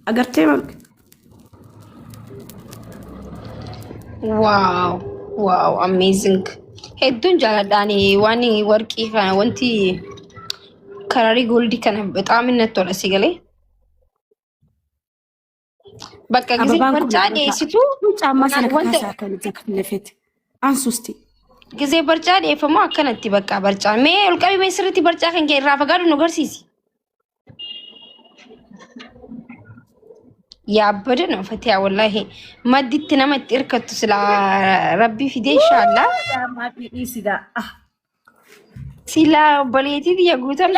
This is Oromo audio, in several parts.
agartee marga. Wow, wow, amazing. Hedduun jaaladhaani waan warqii kana wanti kararii goldii kana በጣም innatti tola si galee. Bakka gisee Ababaan kun barcaa dhiyeessitu caammaa sana wanta kakaasaa kan itti akka lafeeti. Ansuusti. gisee barcaa dhiyeeffamu akkanatti bakka barcaa mee ol qabi mee sirriitti barcaa kan kee irraa fagaadhu nu agarsiisi. Yaabbada ነው ፈቲያ ወላሂ መዲት ነመት እርከቱ ስላ ረቢ ፊዴ ኢንሻአላህ ሲላ በሌቲ የጉተም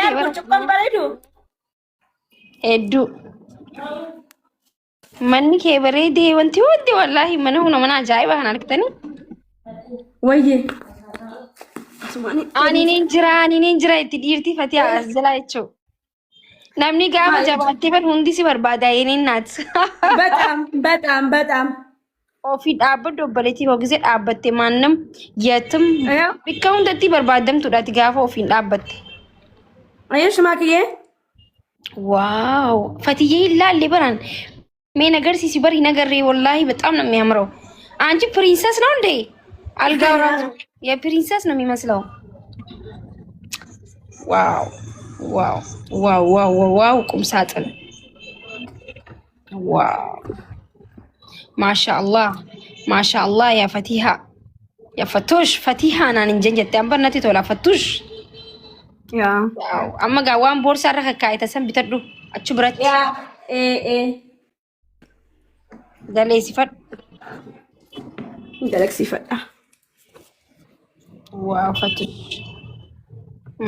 ሄዱ manni kee bareedee wanti hundi wallahi mana huna mana ajaa'iba kan argitani Wayye. ani nin jira itti dhiirti fatiha as jala jechuun namni gaafa jabaattee bar hundi si barbaada yeniin naat በጣም ofii dhaabbaddu obboleettii koo gisee dhaabbatte maannam yeetum bikka hundatti barbaadamtuudhaati gaafa ofiin dhaabbatte. አየሽ ማክዬ ዋው ፈትዬ ይላል ይበራን ምን ነገር ሲሲበር ይነገር ወላሂ በጣም ነው የሚያምረው። አንቺ ፕሪንሰስ ነው እንዴ? አልጋው ራሱ የፕሪንሰስ ነው የሚመስለው። ዋው ዋው ዋው ዋው ዋው ቁም ሳጥን ዋው ማሻአላህ ማሻአላህ ያ ፈቲሃ ያ ፈቱሽ ፈቲሃ ናን እንጀንጀት አንበርነቲ ቶላ ፈቱሽ ያ ዋው አመጋ ዋን ቦርሳ ረከካ የተሰም ቢተዱ አቹ ብረት ያ dalee sifad galaxy fada wow fatush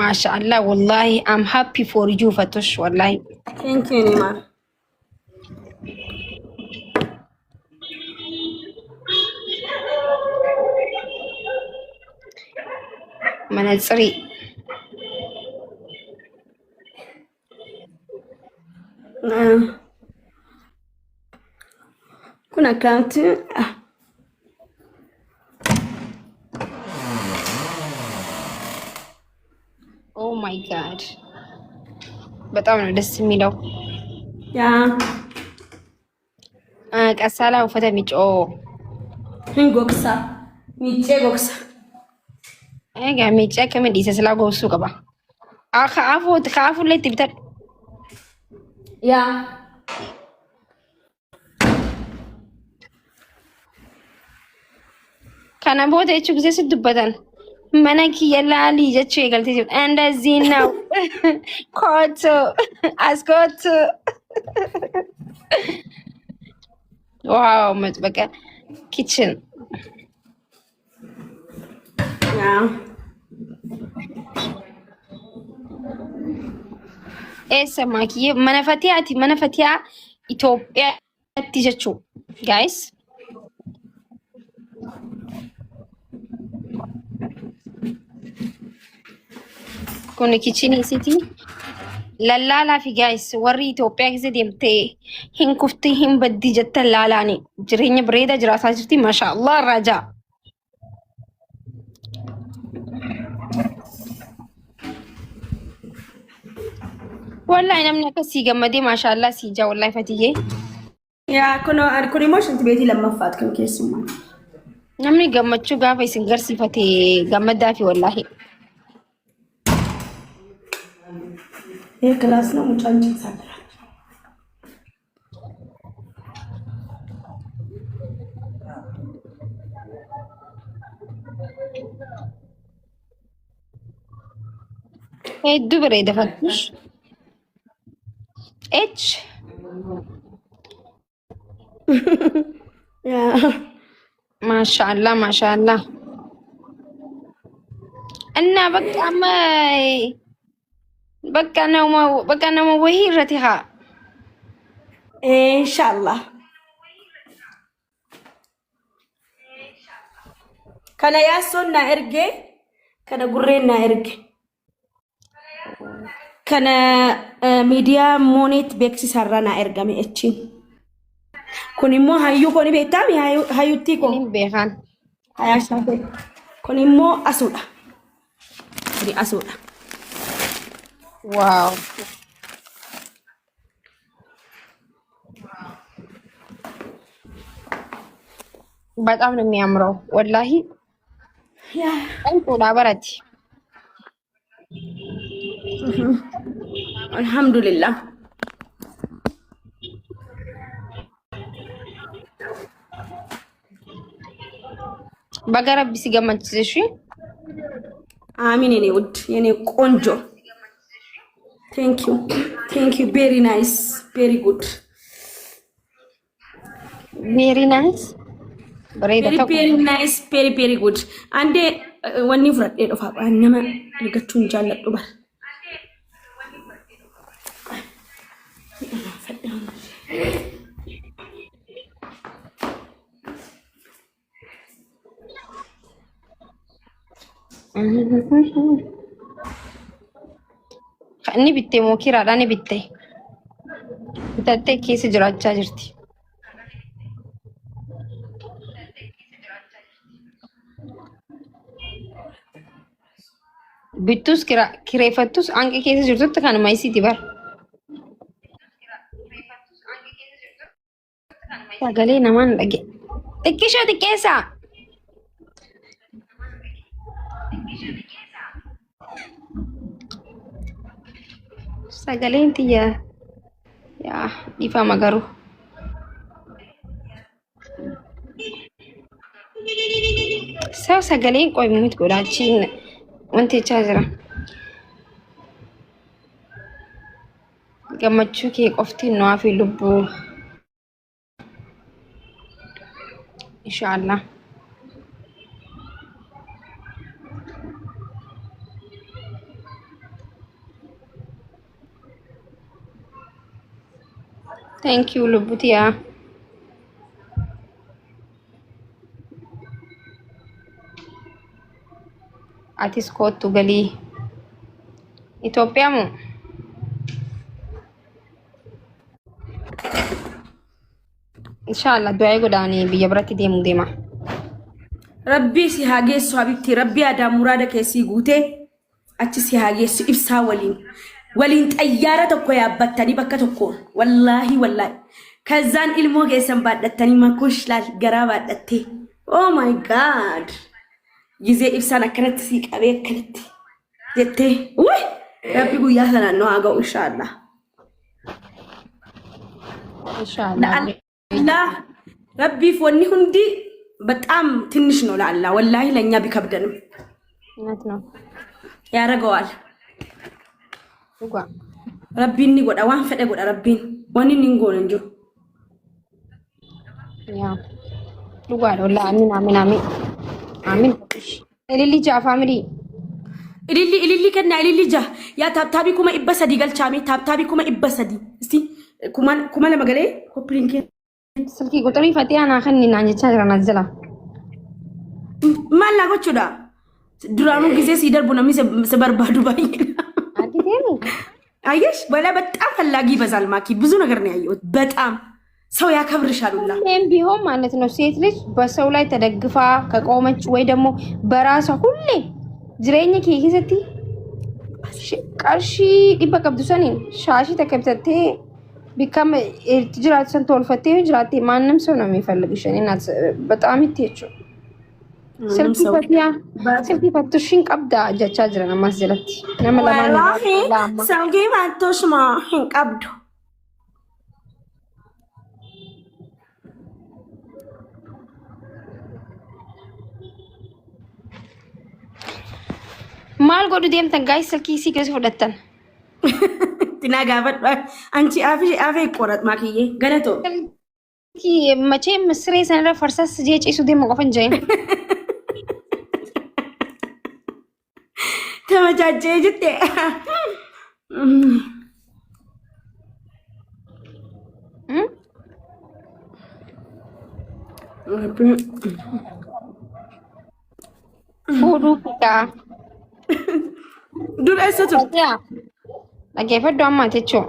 mashallah wallahi I'm happy for you fatush wallahi thank you nima manatsiri kun account oh my god በጣም ነው ደስ የሚለው ያ ቀሳላ ወፈተ ሚጮ ጎክሳ ሚጬ ጎክሳ ኤጋ ሚጬ ከመዲሰ ስላ ጎሱ ቀባ ከአፉ ላይ ትብተ ያ kana booda jechuun gisee si dubbatan mana kiyya laalii jechuu eegaltee jirtu እንደዚህ ነው ኮቱ አስኮቱ ዋው መጥበቃ ኪችን ያ eessa maakiyye mana fatiyaa Itoophiyaatti jechuu guys kun kitchen city lallaalaa fi guys warri Itoophiyaa gisee deemtee hin kufti hin baddi jetta laalaani jireenya bareedaa jiraataa jirti maashaallah raajaa wallahi namni akkasii gammadee maashaallah si jaa wallahi fatiyyee ያ kun immoo shanti beetii lammaffaat kan keessummaa namni gammachuu gaafa isin garsiifate gammadaa fi wallahi ይሄ ክላስ ነው ሙጫንጭ ሳደራ hedduu bareeda fattush H ያ ማሻአላህ ማሻአላህ እና በቃ ነው ወይ ረቲሃ ኢንሻአላህ kana yaasonna erge kana gurreenna erge kana media monet beeksisarrana ergame echi kun immoo hayyu koni beektaami hayyutti ko nin beekan hayashate kun immoo asuudha kuni asuudha wow በጣም ነው የሚያምረው ወላሂ ያ እንቁላ በረቲ አልহামዱሊላህ በገረብ ሲገመችሽ አሚን የኔ ውድ የኔ ቆንጆ ቴንክ ዩ ቬሪ ናይስ ቬሪ ጉድ very nice very good አንዴ ወኒ ፍረድ ዶፋ ባነማ ልገቹን ጃለዱ ባ Inni bittee moo kiraadhaan ni bittee? Bitattee keessa jiraachaa jirti. Bittus kireeffattus hanqi keessa jirtutti kan maayisiiti bara. Sagalee namaan dhage. Xiqqishoo xiqqeessaa. Sagaleen tiyya yaa dhiifama garuu. Sagaleen qoymuut godhaachiin wanti jechaa jira. Gammachuu kee qoftiin nuwaa fi lubbuu. Inshaallah. Thank you, Lubutia. Atis kootu galii. Itoophiyaa moo? Inshallah du'aa godhaanii biyya biratti deemuu deema. Rabbi si hageessu habibti rabbi aadaa muraada keessii guutee achi si hageessu ibsaa waliin xayyaara tokko yaabbattanii bakka tokkoon wallaahi kazaan ilmoo keessan baadhattanii makush laal garaa baadhattee oh my god gizee ibsaan akkanatti si qabee akkanatti jettee wuy rabbi guyyaa sanaan nu haa ga'u inshallah rabbiif wanni hundi በጣም ትንሽ ነው ለአላህ ወላሂ ለኛ ቢከብደንም እውነት ነው ያረጋዋል ረቢኒ ጎዳ ዋን ፈደ ጎዳ ረቢን ወኒ ንንጎን እንጆ ያ ዱጓል ወላሂ አሚን አሚን ኢሊሊ ጃ ፋሚሊ ኢሊሊ ከና ኢሊሊ ጃ ያ ታብታቢ ኩማ ኢበሰዲ ገልቻሜ ታብታቢ ኩማ ኢበሰዲ እስቲ ኩማ ለመገሌ ኮፕሊንክ ስልኪ ቁጥሪ ፈቲያና ከኒና አንጀቻ ረናዘላ ማላ ጎቹዳ ዱራኑ ጊዜ ሲደርቡ ነው የሚሰበርባዱ ባይ አዲቴኒ አየሽ በጣም ፈላጊ ይበዛል ማኪ ብዙ ነገር ነው ያየሁት በጣም ሰው ያከብርሻሉላ ምን ቢሆን ማለት ነው ሴት ልጅ በሰው ላይ ተደግፋ ከቆመች ወይ ደግሞ በራሷ ሁሌ ጅሬኝ ከይሰቲ ቀርሺ ዲበቀብዱሰኒ ሻሺ ተከብተቴ ቢካም ትጅራት ሰንቶ ወልፈቴ ጅራቴ ማንንም ሰው ነው የሚፈልግሽ እኔ እናት በጣም ይተቹ ስልኪ ፈትሽን ቀብዳ ጀቻ ጅረና ማስጀለት ወላሂ ሰውጌ ማቶሽማ ቀብዱ ማል ጎዱ ደምተን ጋይ ስልኪ ሲገዝ ወደተን ትናጋበት አንቺ አፌ ቆረጥ ማክዬ ገለቶ ኪ መቼም ምስሬ ሰነረ ፈርሰስ ጄጪ ሱዴ መቆፈን ጀይን ተመቻቸ ጅቴ ፉዱ ፊታ ዱር አይሰቱ Dhaggeeffadhu amma jechuun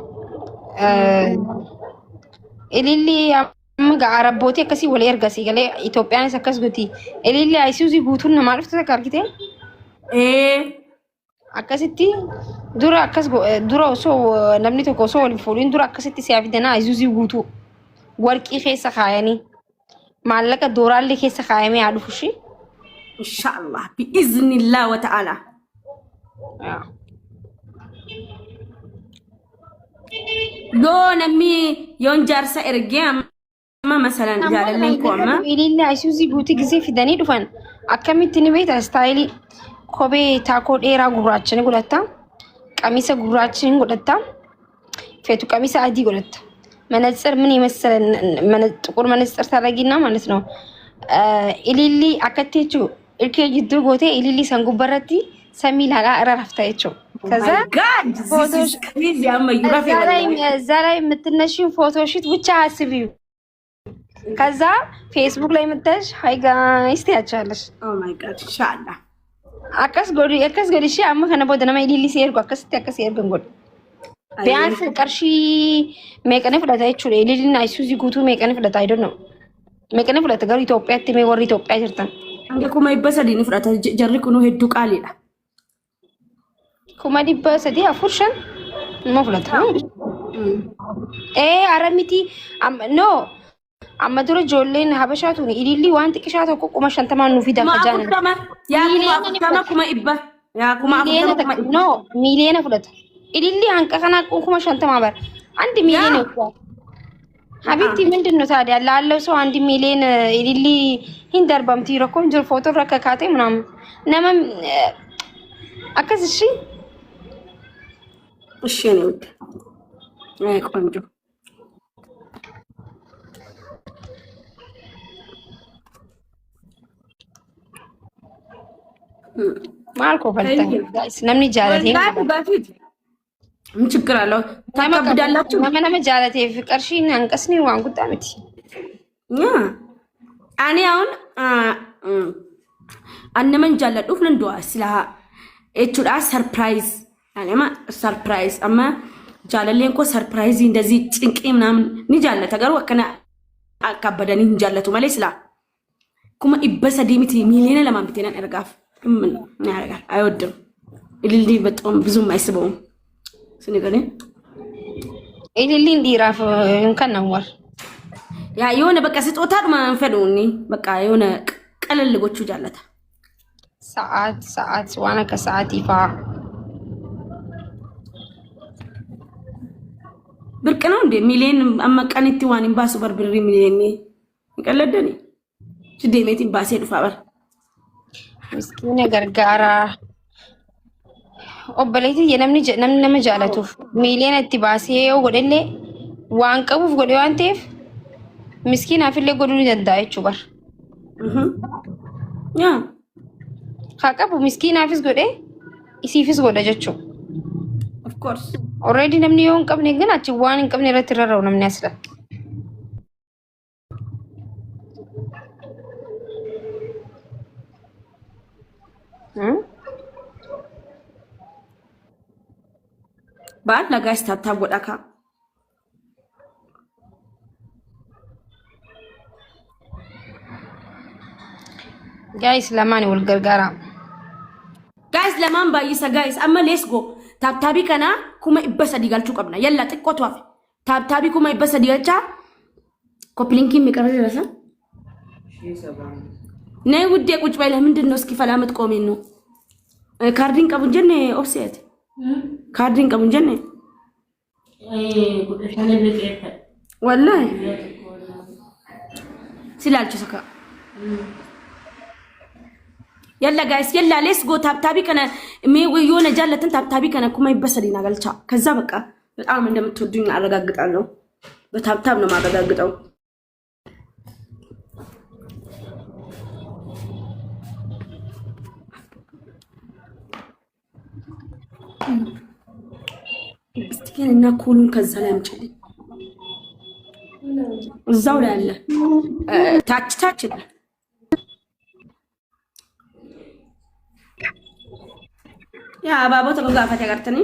ililli amma arabbootii akkasii walii ergasii galee Itoophiyaanis akkas gooti. Ililli ayisuusii guutuun namaa dhufte akka argite. Akkasitti dura osoo namni tokko osoo waliin fuudhin dura akkasitti siyaa fidana ayisuusii guutuu warqii keessa kaayanii maallaqa dooraallee keessa kaayamee haa dhufu ishee. Inshallah bi'iznillah wa ta'ala. Yoo namni yoon jaarsa ergee amma masalan jaalalleen koo amma ilillee ayisuuzii guutii gisee fidanii dhufan akkamitti ni beekta istaayilii kophee taakoo dheeraa gurraacha ni godhatta qamisa gurraacha ni godhatta feetu qamisa adii godhatta መነጽር ምን ይመስል ጥቁር መነጽር ታረጊና ማለት ነው ኢሊሊ አከቴቹ እልከ ጅዱ ጎቴ ኢሊሊ ሰንጉበረቲ ሰሚላላ አራራፍታይቹ ከዛ ፎቶሽ እዛ ላይ የምትነሺው ፎቶሽት ብቻ አስቢው ከዛ ፌስቡክ ላይ መጣሽ ሃይ ጋይስ ትያቻለሽ ኦ ማይ ጋድ ኢንሻአላህ አከስ ጎዲሽ አማ ከነ ቦደና ኢሊሊ ሲርጎ አከስ ይርገን ጎድ ቢያንስ ቀርሺ ሜቀነ ፍለታ ይቹ ኢሊሊና አይሱዚ ጉቱ ሜቀነ ፍለታ አይዶ ነው ሜቀነ ፍለታ ጋር ኢትዮጵያ ተሜ ወር ኢትዮጵያ ጅርታን አንገ ኩማ ይበሰዲን ፍለታ ጀሪ ኩኑ ሄዱ ቃሊላ ኩማ ዲበሰዲ አፉርሽን መፍለታ አረሚቲ ኖ አመድሮ ጆሌን ሀበሻቱ ኢሊሊ ዋን ጥቅሻቶ ቁቁማ ሸንተማኑ ፊዳ ፈጃነ ያ ኩማ ይባ ያ ኩማ ኖ ሚሊየን ፍለታ ኢሊሊ አንቀከና ቁቁማ ሸንተማ በር 1 ሚሊዮን ነው ሀቢብቲ ምንድነው ታዲያ ላለው ሰው 1 ሚሊዮን ኢሊሊ ሂንደርባም ትይረኮ እንጀ ፎቶ ረከካቴ ምናም ነመም አከስሺ እሺ ነው አይ ቆንጆ ማልኮ ፈልተን ጋይስ ነምኒ ጃለቴ ባፊት ምን ችግር አለው ታማብዳላችሁ ማመና ጃለቴ ፍቅርሺ አንቀስኒ ዋን ጉዳምቲ አኔ አሁን አነመን ጃለዱፍ ነንዶ ስላ እቹዳ ሰርፕራይዝ አለማ ሰርፕራይዝ አማ ጃለሌን ኮ ሰርፕራይዝ እንደዚህ ጭንቂ ምናምን ንጃለ ተገሩ ወከና አካበደኒ እንጃለቱ ማለት ስላ ኩማ ይበሰ ዲሚቲ ሚሊዮን ለማን ብቴናን እርጋፍ ምን ያረጋል አይወድም ኢሊሊ በጣም ብዙም አይስበውም ስንገኔ ኢሊሊ እንዲራፍ እንከን ነውር ያ የሆነ በቃ ስጦታ ማንፈዱኒ በቃ የሆነ ቀለል ጎቹ ጃለታ ሰዓት ዋና ከሰዓት ይፋ ብርቅ ነው እንደ ሚሊዮን አመቀንቲ ዋን ኢምባሱ በርብሪ ሚሊዮን ይቀለደኒ ጅዴሜት ኢምባሲ ዱፋበር ምስኪን ገርጋራ ኦበሌቲ የነምኒ ነመጃለቱፍ ሚሊዮን እትባሲዮ ጎደለ ዋንቀቡፍ ጎደ ዋንቴፍ ምስኪን አፍለ ጎዱኒ ደንዳይቹ በር ያ ካቀቡ ምስኪን አፍስ ጎደ ኢሲፍስ ጎደ ጀቹ ኦፍ ኮርስ ኦሬዲ ነምኒ ዮን ቀብኔ ግን አቺ ዋን ቀብኔ ረትረራው ነምኒ ያስለ ባል ለጋስ ታታወዳካ ጋይስ ለማን ወልገርጋራ ጋይስ ለማን ባይሰ ጋይስ አማ ሌትስ ጎ ታብታቢ ከና ኩማ ይበሰ ዲጋልቹ ቀብና የላ ጥቆቷ ታብታቢ ኩማ ይበሰ ዲጋልቻ ኮፕሊንኪ የሚቀርብ ይረሳ ነይ ውዴ ቁጭ ባይለ ምንድነው እስኪ ፈላመት ቆሜን ነው ካርዲን ቀቡን ጀነ ኦፍሴት ካርዲን ቀቡን ጀነ ወላሂ ሲላልቹ ሰካ የላ ጋይስ የላ ሌትስ ጎ ታብታቢ ከነ የሆነ ጃለትን ታብታቢ ከነ ኩማ ይበሰዲና ገልቻ ከዛ በቃ በጣም እንደምትወዱኝ አረጋግጣለሁ በታብታብ ነው ማረጋግጠው እስቲከን እና ኩሉን ከዛ ላይ አምጪልኝ እዛው ላይ አለ ታች ያ አባቦ ተጋፋት ያጋርተኒ